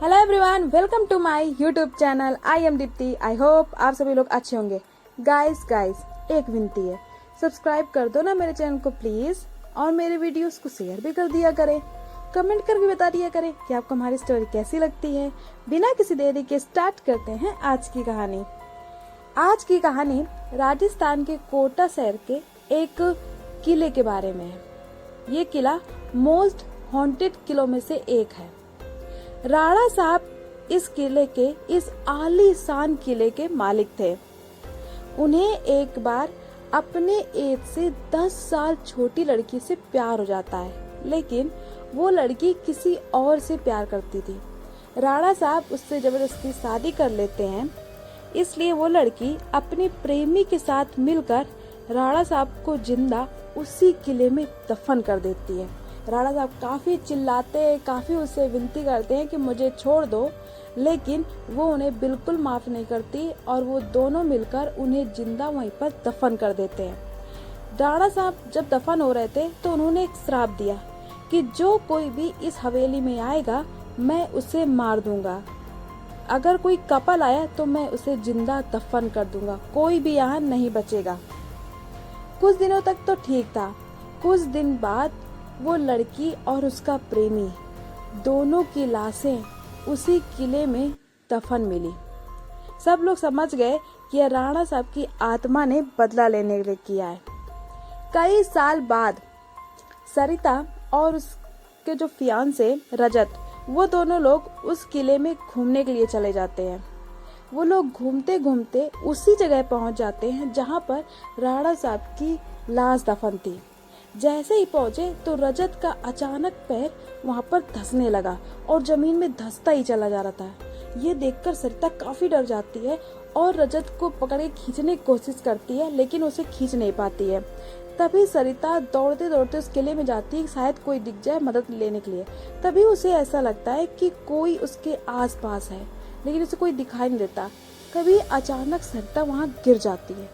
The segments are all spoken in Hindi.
Hello everyone, welcome to my YouTube channel. I am Deepti. I hope आप सभी लोग अच्छे होंगे। गाइस एक विनती है, सब्सक्राइब कर दो ना मेरे चैनल को प्लीज, और मेरे वीडियोस को शेयर भी कर दिया करें, कमेंट करके बता दिया करें कि आपको हमारी स्टोरी कैसी लगती है। बिना किसी देरी के स्टार्ट करते हैं आज की कहानी। आज की कहानी राजस्थान के कोटा शहर के एक किले के बारे में है। ये किला मोस्ट हॉन्टेड किलों में से एक है। राणा साहब इस किले के, इस आलीशान किले के मालिक थे। उन्हें एक बार अपने एज से 10 साल छोटी लड़की से प्यार हो जाता है, लेकिन वो लड़की किसी और से प्यार करती थी। राणा साहब उससे जबरदस्ती शादी कर लेते हैं, इसलिए वो लड़की अपने प्रेमी के साथ मिलकर राणा साहब को जिंदा उसी किले में दफन कर देती है। राणा साहब काफी चिल्लाते हैं, काफी उससे विनती करते हैं कि मुझे छोड़ दो, लेकिन वो उन्हें बिल्कुल माफ नहीं करती और वो दोनों मिलकर उन्हें जिंदा वहीं पर दफन कर देते हैं। राणा साहब जब दफन हो रहे थे तो उन्होंने एक श्राप दिया कि जो कोई भी इस हवेली में आएगा मैं उसे मार दूंगा। अगर कोई कपल आया तो मैं उसे जिंदा दफन कर दूंगा, कोई भी यहाँ नहीं बचेगा। कुछ दिनों तक तो ठीक था। कुछ दिन बाद वो लड़की और उसका प्रेमी दोनों की लाशें उसी किले में दफन मिली। सब लोग समझ गए कि यह राणा साहब की आत्मा ने बदला लेने के लिए किया है। कई साल बाद सरिता और उसके जो फियांसे रजत, वो दोनों लोग उस किले में घूमने के लिए चले जाते हैं। वो लोग घूमते घूमते उसी जगह पहुंच जाते हैं जहां पर राणा साहब की लाश दफन थी। जैसे ही पहुंचे तो रजत का अचानक पैर वहां पर धंसने लगा और जमीन में धंसता ही चला जा रहा था। ये देखकर सरिता काफी डर जाती है और रजत को पकड़ के खींचने की कोशिश करती है, लेकिन उसे खींच नहीं पाती है। तभी सरिता दौड़ते दौड़ते उस किले में जाती है, शायद कोई दिख जाए मदद लेने के लिए। तभी उसे ऐसा लगता है कि कोई उसके आस पास है, लेकिन उसे कोई दिखाई नहीं देता। कभी अचानक सरिता वहां गिर जाती है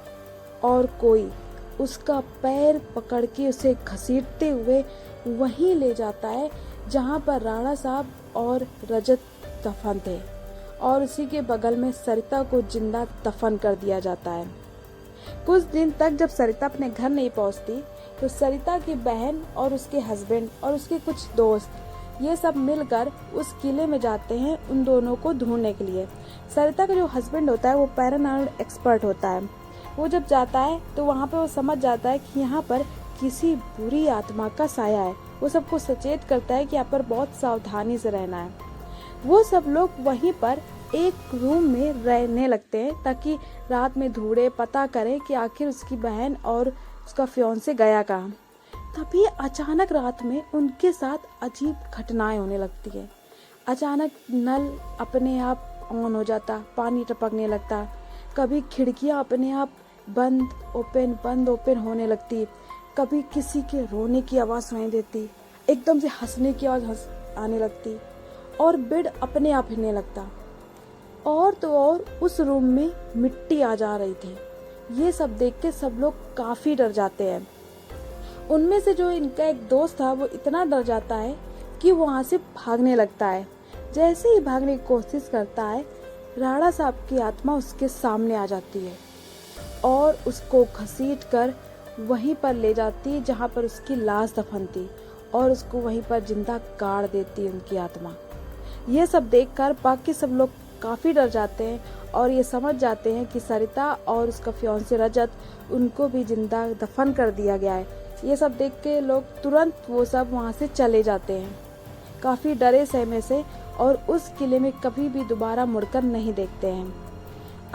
और कोई उसका पैर पकड़ के उसे घसीटते हुए वहीं ले जाता है जहां पर राणा साहब और रजत दफन थे, और उसी के बगल में सरिता को जिंदा दफन कर दिया जाता है। कुछ दिन तक जब सरिता अपने घर नहीं पहुंचती तो सरिता की बहन और उसके हस्बैंड और उसके कुछ दोस्त, ये सब मिलकर उस किले में जाते हैं उन दोनों को ढूंढने के लिए। सरिता का जो हस्बैंड होता है वो पैरानॉर्मल एक्सपर्ट होता है। वो जब जाता है तो वहाँ पे वो समझ जाता है कि यहाँ पर किसी बुरी आत्मा का साया है। वो सबको सचेत करता है कि यहाँ पर बहुत सावधानी से रहना है। वो सब लोग वहीं पर एक रूम में रहने लगते हैं ताकि रात में ढूंढे, पता करें कि आखिर उसकी बहन और उसका फियांसे गया कहाँ। तभी अचानक रात में उनके साथ अजीब घटनाएं होने लगती है। अचानक नल अपने आप ऑन हो जाता, पानी टपकने लगता, कभी खिड़कियां अपने आप बंद ओपन होने लगती, कभी किसी के रोने की आवाज सुनाई देती, एकदम से हंसने की आवाज आने लगती, और बेड अपने आप हिलने लगता। और तो और उस रूम में मिट्टी आ जा रही थी। ये सब देख के सब लोग काफी डर जाते हैं। उनमें से जो इनका एक दोस्त था वो इतना डर जाता है कि वहां से भागने लगता है। जैसे ही भागने की कोशिश करता है, राणा साहब की आत्मा उसके सामने आ जाती है और उसको घसीट कर वहीं पर ले जाती है जहां पर उसकी लाश दफन थी, और उसको वहीं पर जिंदा गाड़ देती है उनकी आत्मा। ये सब देखकर बाकी सब लोग काफी डर जाते हैं और ये समझ जाते हैं कि सरिता और उसका फियांसे रजत, उनको भी जिंदा दफन कर दिया गया है। ये सब देख के लोग तुरंत वो सब वहां से चले जाते हैं, काफी डरे सहमे से, और उस किले में कभी भी दोबारा मुड़कर नहीं देखते हैं।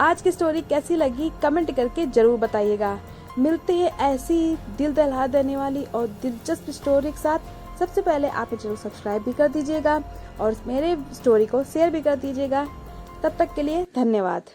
आज की स्टोरी कैसी लगी कमेंट करके जरूर बताइएगा। मिलते हैं ऐसी दिल दहला देने वाली और दिलचस्प स्टोरी के साथ। सबसे पहले आप जरूर सब्सक्राइब भी कर दीजिएगा और मेरे स्टोरी को शेयर भी कर दीजिएगा। तब तक के लिए धन्यवाद।